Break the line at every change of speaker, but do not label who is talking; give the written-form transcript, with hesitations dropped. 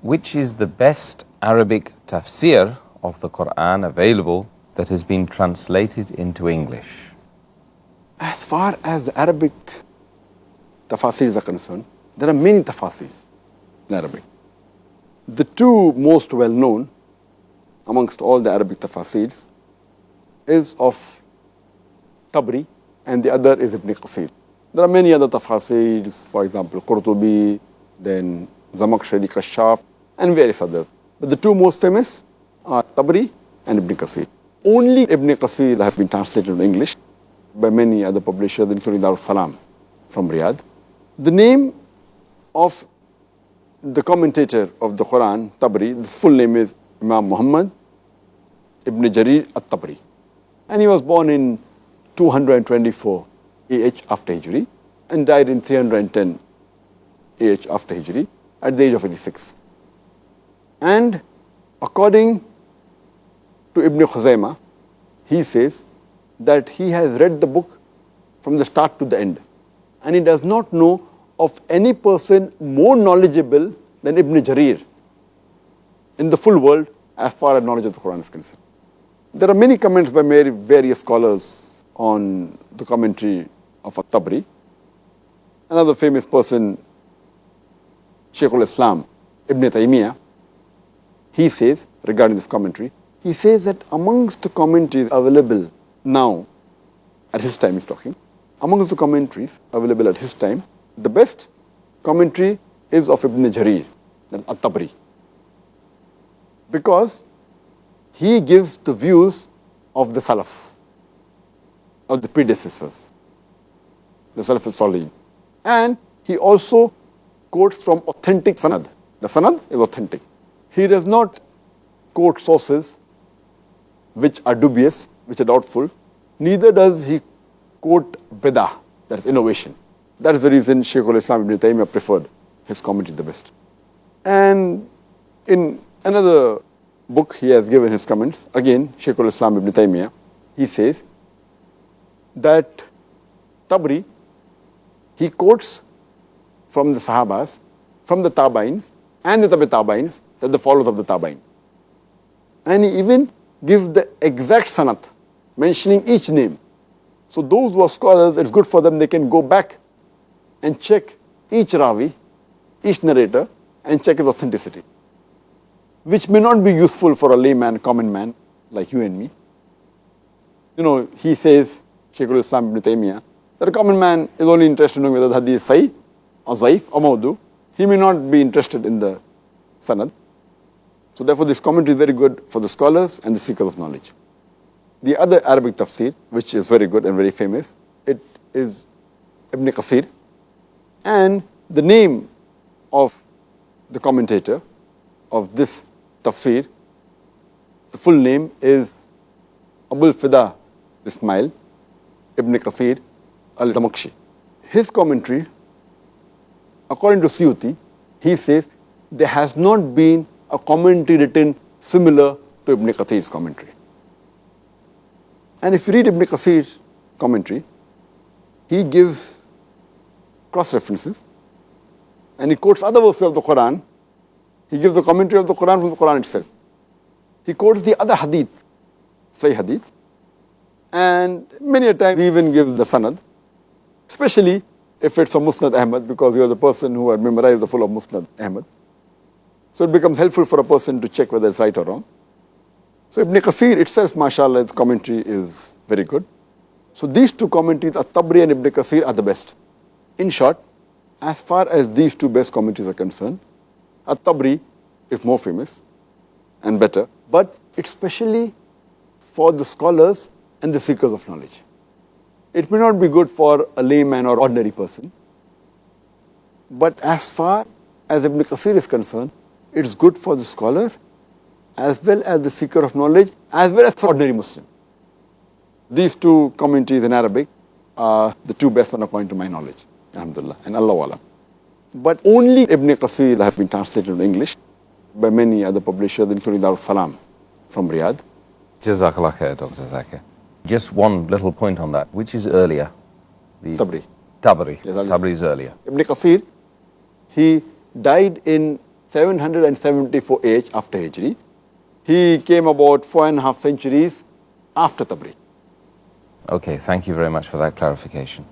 which is the best Arabic tafseer of the Qur'an available that has been translated into English?
As far as the Arabic tafasirs are concerned, there are many tafasirs in Arabic. The two most well known amongst all the Arabic tafasirs is of Tabri and the other is Ibn Qasir. There are many other tafasirs, for example, Qurtubi, then Zamakhshari, Kashaf, and various others. But the two most famous are Tabri and Ibn Qasir. Only Ibn Qasir has been translated into English by many other publishers, including Dar es-Salaam from Riyadh. The name of the commentator of the Quran, Tabri, his full name is Imam Muhammad Ibn Jarir al-Tabri. And he was born in 224 AH after Hijri and died in 310 AH after Hijri at the age of 86. And according to Ibn Khuzaymah, he says that he has read the book from the start to the end. And he does not know of any person more knowledgeable than Ibn Jarir in the full world as far as knowledge of the Quran is concerned. There are many comments by various scholars on the commentary of At-Tabri. Another famous person, Shaykh al-Islam, Ibn Taymiyyah, he says, regarding this commentary, he says that amongst the commentaries available now, at his time he's talking, amongst the commentaries available at his time, the best commentary is of Ibn Jarir, At-Tabri, because he gives the views of the Salafs, of the predecessors, the Salaf al-Salihin. And he also quotes from authentic sanad. The sanad is authentic. He does not quote sources which are dubious, which are doubtful. Neither does he quote bidah, that is innovation. That is the reason Shaykh al-Islam Ibn Taymiyyah preferred his commentary the best. And in another book he has given his comments, again Shaykh al-Islam Ibn Taymiyyah, he says that Tabri, he quotes from the Sahabas, from the Tabains and the Tabains, that the followers of the Tabain. And he even gives the exact sanat, mentioning each name. So those who are scholars, it's good for them, they can go back and check each Ravi, each narrator, and check his authenticity, which may not be useful for a layman, common man like you and me. You know, he says, Shaykh al-Islam Ibn Taymiyyah, that a common man is only interested in knowing whether the hadith is sahih or zaif or mawdu. He may not be interested in the sanad. So therefore this commentary is very good for the scholars and the seekers of knowledge. The other Arabic tafsir, which is very good and very famous, it is Ibn Qasir. And the name of the commentator of this tafsir, the full name is Abul Fida Ismail Ibn Qasir al-Zamakhshari. His commentary, according to Suyuti, he says there has not been a commentary written similar to Ibn Qasir's commentary. And if you read Ibn Qasir's commentary, he gives cross-references and he quotes other verses of the Quran. He gives the commentary of the Quran from the Quran itself. He quotes the other hadith, Sahih hadith, and many a time he even gives the sanad, especially if it's from Musnad Ahmad, because you are the person who had memorized the full of Musnad Ahmad. So it becomes helpful for a person to check whether it's right or wrong. So Ibn Qasir itself, mashallah, its commentary is very good. So these two commentaries, At-Tabri and Ibn Qasir, are the best. In short, as far as these two best commentaries are concerned, At-Tabri is more famous and better, but it's specially for the scholars and the seekers of knowledge. It may not be good for a layman or ordinary person, but as far as Ibn Qasir is concerned, it's good for the scholar as well as the seeker of knowledge, as well as for ordinary Muslim. These two commentaries in Arabic are the two best one according to my knowledge, alhamdulillah, and Allahu Alam. But only Ibn Qasir has been translated into English by many other publishers, including Dar es-Salaam from Riyadh.
Jazakallah khair, Dr. Zakir. Just one little point on that. Which is earlier? The
Tabri.
Tabri.
Yes,
Tabri is earlier.
Ibn Qasir, he died in 774 AH after Hijri. He came about 4.5 centuries after Tabligh.
Okay, thank you very much for that clarification.